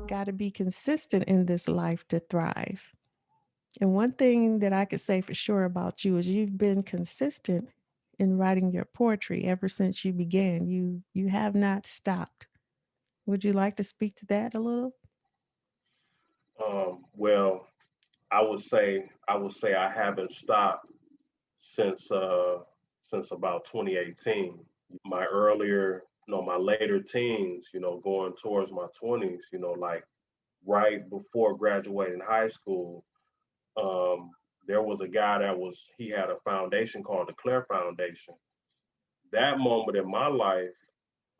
got to be consistent in this life to thrive. And one thing that I could say for sure about you is you've been consistent in writing your poetry ever since you began. You have not stopped. Would you like to speak to that a little? Well, I would say I haven't stopped since about 2018. My earlier, my later teens, going towards my 20s, like right before graduating high school, um, there was a guy he had a foundation called the Claire Foundation. That moment in my life,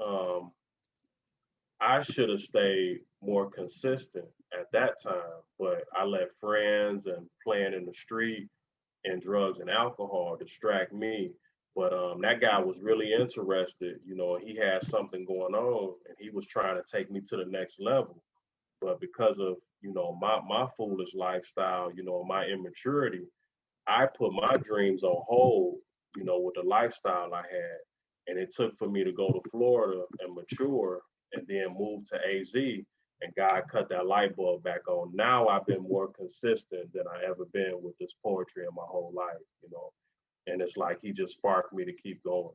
um, I should have stayed more consistent at that time, but I let friends and playing in the street and drugs and alcohol distract me. But that guy was really interested, he had something going on and he was trying to take me to the next level. But because of, my foolish lifestyle, my immaturity, I put my dreams on hold, with the lifestyle I had. And it took for me to go to Florida and mature and then move to AZ. And God cut that light bulb back on. Now I've been more consistent than I ever been with this poetry in my whole life. And it's like he just sparked me to keep going.